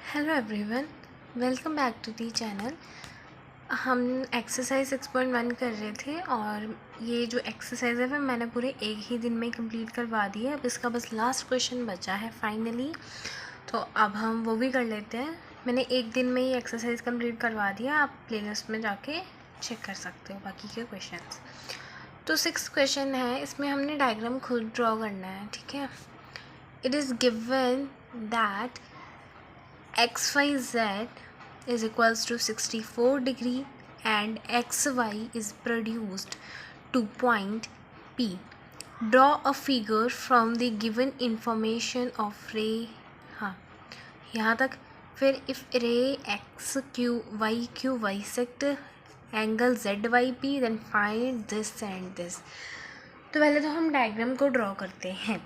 Hello everyone, welcome back to the channel. हम exercise 6.1 कर रहे थे और ये जो एक्सरसाइज है वो मैंने पूरे एक ही दिन में कंप्लीट करवा दी है। अब इसका बस लास्ट क्वेश्चन बचा है फाइनली, तो अब हम वो भी कर लेते हैं। मैंने एक दिन में ही एक्सरसाइज कंप्लीट करवा दिया, आप प्लेलिस्ट में जाके चेक कर सकते हो बाकी के क्वेश्चंस। तो 6 क्वेश्चन है, इसमें हमने डायग्राम खुद ड्रॉ करना है, ठीक है। It is given that XYZ is equals to 64 degree and XY is produced to point P. Draw a figure from the given information of ray, हाँ यहाँ तक। फिर if ray XQ bisect angle ZYP then find this and this। तो पहले तो हम diagram को draw करते हैं।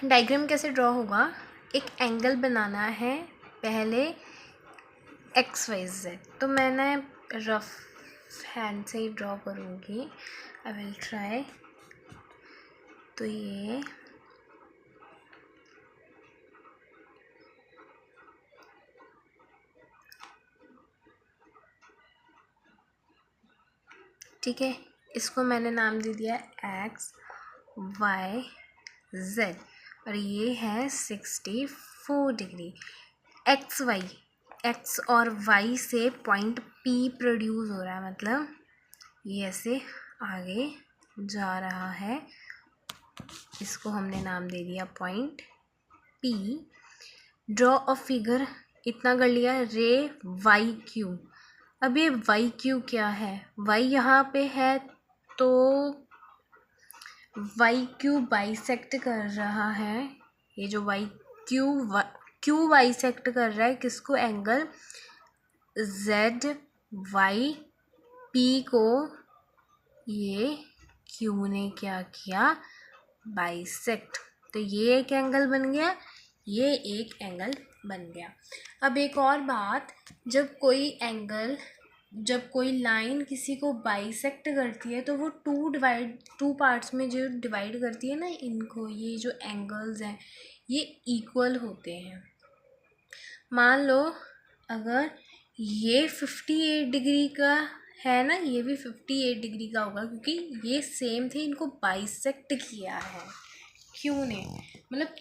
डायग्राम कैसे ड्रॉ होगा, एक एंगल बनाना है पहले XYZ। तो मैंने रफ हैंड से ही ड्रॉ करूँगी, आई विल ट्राई। तो ये ठीक है, इसको मैंने नाम दे दिया XYZ और ये है 64 डिग्री। X और Y से पॉइंट P प्रोड्यूस हो रहा है, मतलब ये ऐसे आगे जा रहा है, इसको हमने नाम दे दिया point P। Draw a figure, इतना कर लिया। रे YQ, अब ये YQ क्या है, Y यहाँ पे है तो YQ बाइसेक्ट कर रहा है। ये जो Q बाइसेक्ट कर रहा है किसको, एंगल ZYP को। ये Q ने क्या किया, बाइसेक्ट, तो ये एक एंगल बन गया, ये एक एंगल बन गया। अब एक और बात, जब कोई लाइन किसी को बाइसेक्ट करती है तो वो टू पार्ट्स में जो डिवाइड करती है ना इनको, ये जो एंगल्स हैं ये इक्वल होते हैं। मान लो अगर ये 58 डिग्री का है ना, ये भी 58 डिग्री का होगा क्योंकि ये सेम थे, इनको बाइसेक्ट किया है क्यों ने, मतलब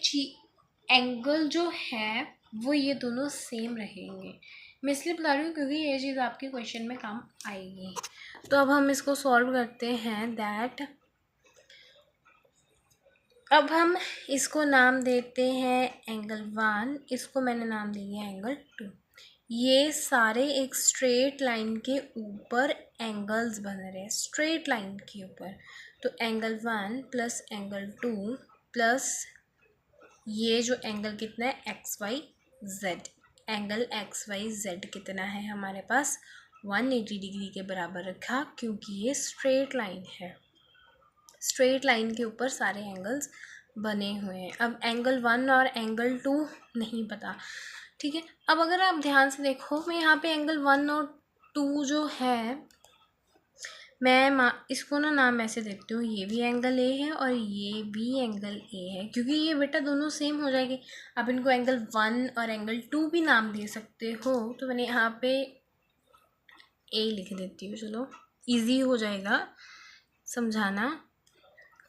एंगल जो है वो ये दोनों सेम रहेंगे। मैं इसलिए बता रही हूँ क्योंकि ये चीज़ आपके क्वेश्चन में काम आएगी। तो अब हम इसको सॉल्व करते हैं। दैट अब हम इसको नाम देते हैं एंगल 1, इसको मैंने नाम दिया एंगल 2। ये सारे एक स्ट्रेट लाइन के ऊपर एंगल्स बन रहे हैं, स्ट्रेट लाइन के ऊपर। तो एंगल 1 प्लस एंगल 2 प्लस ये जो एंगल कितना है XYZ, एंगल XYZ कितना है हमारे पास 180 डिग्री के बराबर रखा क्योंकि ये स्ट्रेट लाइन है। स्ट्रेट लाइन के ऊपर सारे एंगल्स बने हुए हैं। अब एंगल 1 और एंगल 2 नहीं पता, ठीक है। अब अगर आप ध्यान से देखो, मैं यहाँ पे एंगल 1 और 2 जो है मैं इसको ना नाम ऐसे देती हूँ, ये भी एंगल A है और ये भी एंगल A है क्योंकि ये बेटा दोनों सेम हो जाएंगे। आप इनको एंगल 1 और एंगल 2 भी नाम दे सकते हो, तो मैंने यहाँ पे A लिख देती हूँ, चलो इजी हो जाएगा समझाना,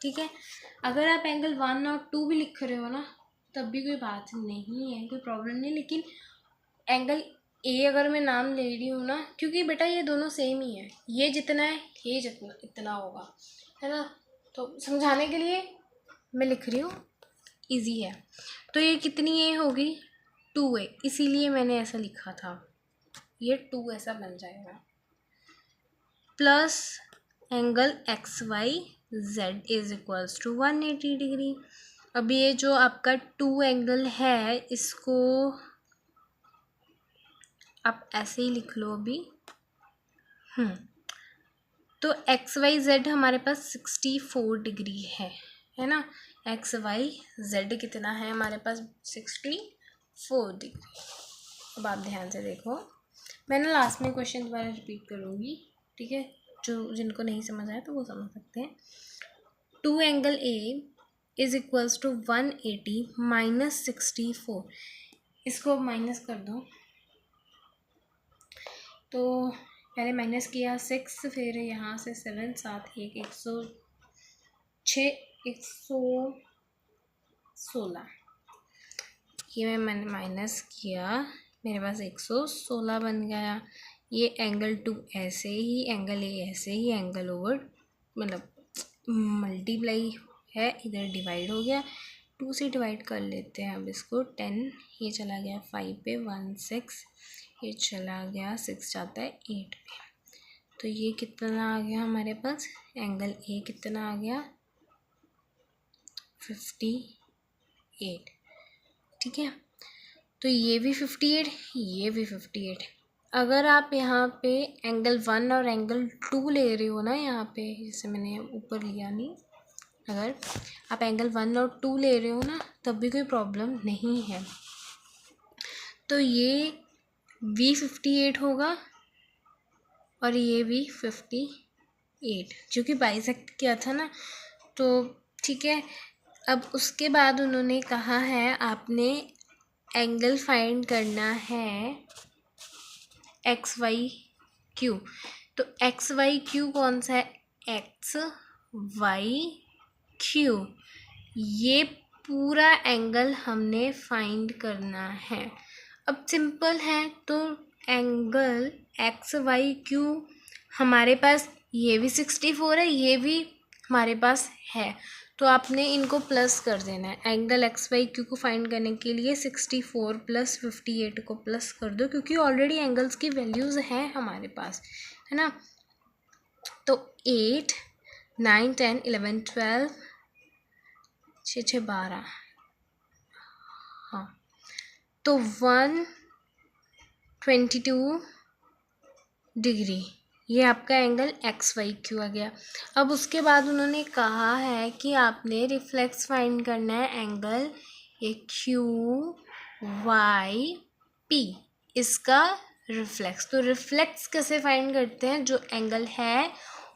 ठीक है। अगर आप एंगल 1 और 2 भी लिख रहे हो ना तब भी कोई बात नहीं है, कोई प्रॉब्लम नहीं, लेकिन एंगल A अगर मैं नाम ले रही हूँ ना, क्योंकि बेटा ये दोनों सेम ही है, ये जितना है ये जितना इतना होगा, है ना। तो समझाने के लिए मैं लिख रही हूँ, इजी है। तो ये कितनी A होगी, 2A, इसीलिए मैंने ऐसा लिखा था, ये 2 ऐसा बन जाएगा। Plus angle XYZ is equals to 180 degree. अब ये जो आपका 2 एंगल है इसको आप ऐसे ही लिख लो अभी। तो XYZ हमारे पास 64 डिग्री है ना। XYZ कितना है हमारे पास 64 डिग्री। अब आप ध्यान से देखो, मैं ना लास्ट में क्वेश्चन दोबारा रिपीट करूँगी, ठीक है, जो जिनको नहीं समझ आया तो वो समझ सकते हैं। 2 angle A is equals to 180 minus 64। इसको माइनस कर दो। तो पहले माइनस किया 6, फिर यहाँ से 7, 7, 1, 106, 116। ये मैंने माइनस किया, मेरे पास 116 बन गया। ये एंगल 2 ऐसे ही, एंगल ए ऐसे ही, एंगल ओवर मतलब मल्टीप्लाई है, इधर डिवाइड हो गया। 2 से डिवाइड कर लेते हैं अब इसको। 10, ये चला गया 5 पे, 1 6, ये चला गया 6 जाता है 8 पे। तो ये कितना आ गया हमारे पास, एंगल ए कितना आ गया 58। ठीक है, तो ये भी 58, ये भी 58। अगर आप यहाँ पे एंगल 1 और एंगल 2 ले रहे हो ना, यहाँ पे जैसे मैंने ऊपर लिया नहीं, अगर आप एंगल 1 और 2 ले रहे हो ना, तब भी कोई प्रॉब्लम नहीं है। तो ये भी 58 होगा और ये भी 58, जो कि बाइसेक्ट किया था ना। तो ठीक है, अब उसके बाद उन्होंने कहा है आपने एंगल फाइंड करना है एक्स वाई क्यू। तो एक्स वाई क्यू कौन सा है, एक्स वाई क्यू, ये पूरा एंगल हमने फाइंड करना है। अब सिंपल है, तो एंगल एक्स वाई क्यू हमारे पास, ये भी 64 है, ये भी हमारे पास है, तो आपने इनको प्लस कर देना है। एंगल एक्स वाई क्यू को फाइंड करने के लिए 64 प्लस 58 को प्लस कर दो, क्योंकि ऑलरेडी एंगल्स की वैल्यूज़ हैं हमारे पास, है ना। तो 8, 9, 10, 11, 12, 6, 12, हाँ, तो 122 डिग्री, ये आपका एंगल एक्स वाई क्यू आ गया। अब उसके बाद उन्होंने कहा है कि आपने रिफ्लेक्स फाइंड करना है एंगल ये क्यू वाई पी, इसका रिफ्लेक्स। तो रिफ्लेक्स कैसे फाइंड करते हैं, जो एंगल है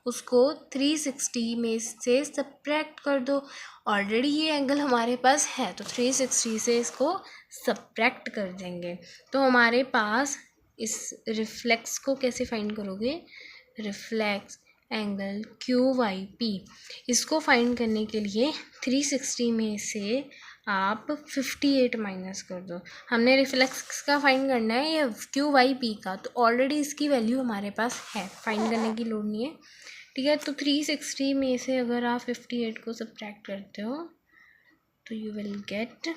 उसको 360 में से सब्ट्रैक्ट कर दो। ऑलरेडी ये एंगल हमारे पास है, तो 360 से इसको सब्ट्रैक्ट कर देंगे। तो हमारे पास इस रिफ्लेक्स को कैसे फाइंड करोगे, reflex angle Q Y P, इसको फाइंड करने के लिए 360 में से आप 58 माइनस कर दो। हमने रिफ्लेक्स का फाइंड करना है या क्यू वाई पी का, तो ऑलरेडी इसकी वैल्यू हमारे पास है, फाइंड करने की लोड नहीं है। ठीक है, तो 360 में से अगर आप 58 को सब्ट्रैक्ट करते हो तो यू विल गेट,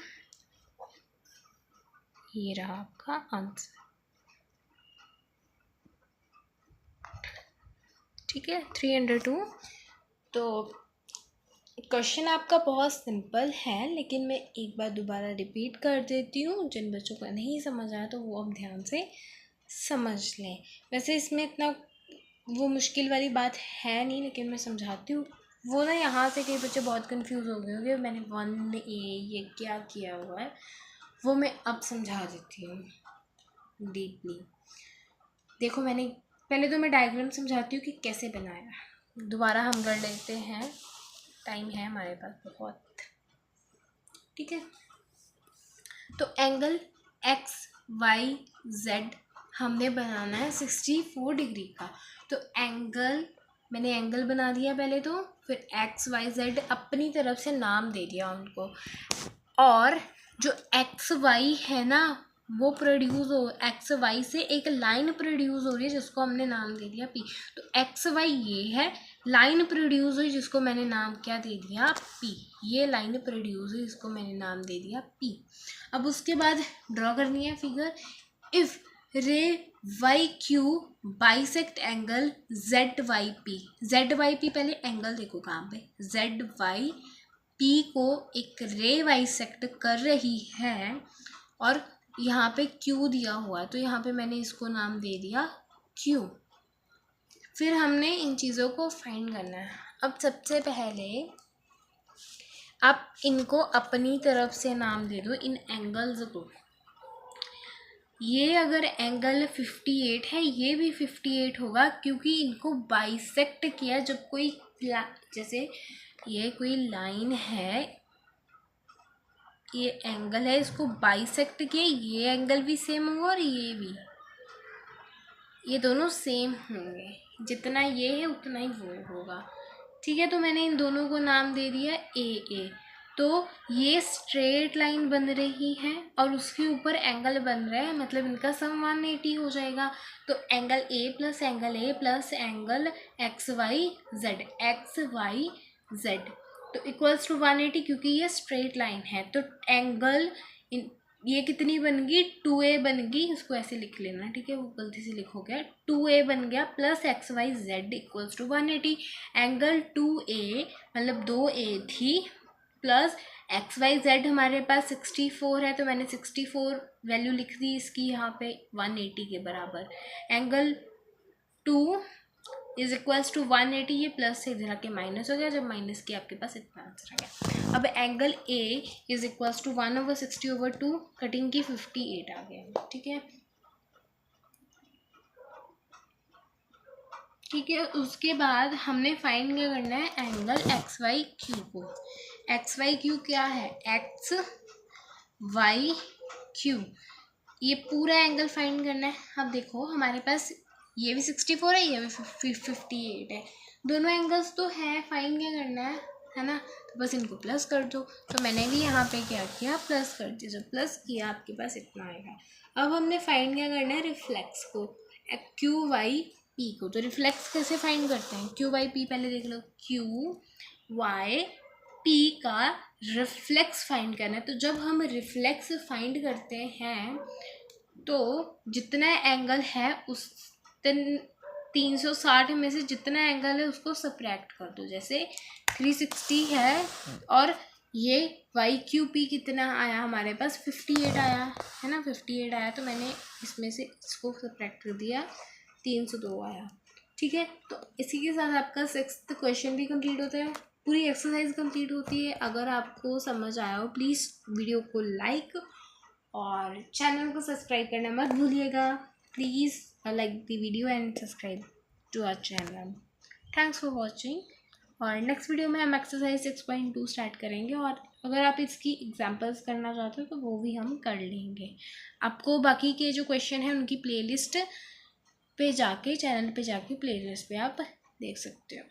ये रहा आपका आंसर। ठीक है, 302। तो क्वेश्चन आपका बहुत सिंपल है, लेकिन मैं एक बार दोबारा रिपीट कर देती हूँ। जिन बच्चों को नहीं समझ आया तो वो अब ध्यान से समझ लें। वैसे इसमें इतना वो मुश्किल वाली बात है नहीं, लेकिन मैं समझाती हूँ। वो ना यहाँ से कई बच्चे बहुत कंफ्यूज हो गए होंगे, मैंने 1A ये क्या किया हुआ है, वो मैं अब समझा देती हूँ डीपली। देखो, मैंने पहले तो मैं डायग्राम समझाती हूँ कि कैसे बनाया, दोबारा हम कर लेते हैं, टाइम है हमारे पास बहुत। ठीक है, तो एंगल एक्स वाई जेड हमने बनाना है 64 डिग्री का। तो एंगल, मैंने एंगल बना दिया पहले, तो फिर एक्स वाई जेड अपनी तरफ से नाम दे दिया उनको, और जो एक्स वाई है ना, वो प्रोड्यूस हो, एक्स वाई से एक लाइन प्रोड्यूस हो रही है जिसको हमने नाम दे दिया पी। तो एक्स वाई ये है, लाइन प्रोड्यूस हुई जिसको मैंने नाम क्या दे दिया, पी। ये लाइन प्रोड्यूस हुई जिसको मैंने नाम दे दिया पी। अब उसके बाद ड्रॉ करनी है figure. If ray Y Q bisect angle Z Y P, Z Y P, पहले एंगल देखो कहाँ पे, जेड वाई पी को एक रे बाइसेक्ट कर रही है, और यहाँ पे क्यू दिया हुआ है, तो यहाँ पे मैंने इसको नाम दे दिया क्यू। फिर हमने इन चीज़ों को फाइंड करना है। अब सबसे पहले आप इनको अपनी तरफ से नाम दे दो, इन एंगल्स को। ये अगर एंगल 58 है, ये भी 58 होगा, क्योंकि इनको बाइसेक्ट किया। जब कोई जैसे ये कोई लाइन है, ये एंगल है, इसको बाइसेक्ट किए, ये एंगल भी सेम होगा और ये भी, ये दोनों सेम होंगे, जितना ये है उतना ही वो होगा। ठीक है, तो मैंने इन दोनों को नाम दे दिया ए। तो ये स्ट्रेट लाइन बन रही है और उसके ऊपर एंगल बन रहा है, मतलब इनका सम 180 हो जाएगा। तो angle A plus angle X Y Z तो इक्वल्स टू 180, क्योंकि ये स्ट्रेट लाइन है। तो एंगल ये कितनी बन गई, 2a बन गई, इसको ऐसे लिख लेना, ठीक है, वो गलती से लिखो गया, 2a बन गया plus X Y Z equals to 180। Angle 2a मतलब 2a थी, प्लस एक्स वाई जेड हमारे पास 64 है, तो मैंने 64 वैल्यू लिख दी इसकी यहाँ पे 180 के बराबर। एंगल 2 इज इक्वल्स टू 180, ये प्लस से इधर आके माइनस हो गया, जब माइनस किया आपके पास इतना आंसर आ गया। अब angle A is equals to 1/60/2, cutting की 58 आ गया। ठीक है, उसके बाद हमने फाइंड क्या करना है, एंगल एक्स वाई क्यू को। एक्स वाई क्यू क्या है, एक्स वाई क्यू, ये पूरा एंगल फाइंड करना है। अब देखो हमारे पास ये भी 64 है, ये भी 58 है, दोनों एंगल्स तो है, फाइंड क्या करना है ना, तो बस इनको प्लस कर दो। तो मैंने भी यहाँ पे क्या किया, प्लस कर दिया, जब प्लस किया आपके पास इतना आएगा। अब हमने फाइंड क्या करना है, रिफ्लेक्स को, क्यू वाई पी को। तो रिफ्लेक्स कैसे फाइंड करते हैं, क्यू वाई पी पहले देख लो, क्यू वाई पी का रिफ्लेक्स फाइंड करना है। तो जब हम रिफ्लेक्स फाइंड करते हैं तो जितना एंगल है उस 360 में से जितना एंगल है उसको सब्ट्रैक्ट कर दो। जैसे 360 है और ये वाई क्यू पी कितना आया हमारे पास, 58 आया है ना, 58 आया, तो मैंने इसमें से इसको सब्ट्रैक्ट कर दिया, 302 आया। ठीक है, तो इसी के साथ आपका 6th क्वेश्चन भी कंप्लीट होता है, पूरी एक्सरसाइज कंप्लीट होती है। अगर आपको समझ आया हो प्लीज़ वीडियो को लाइक और चैनल को सब्सक्राइब करना मत भूलिएगा। Please like the video and subscribe to our channel. Thanks for watching, और नेक्स्ट वीडियो में हम एक्सरसाइज 6.2 स्टार्ट करेंगे, और अगर आप इसकी एग्जांपल्स करना चाहते हो तो वो भी हम कर लेंगे। आपको बाकी के जो क्वेश्चन हैं उनकी प्लेलिस्ट पे जाके, चैनल पे जाके प्लेलिस्ट पे आप देख सकते हो।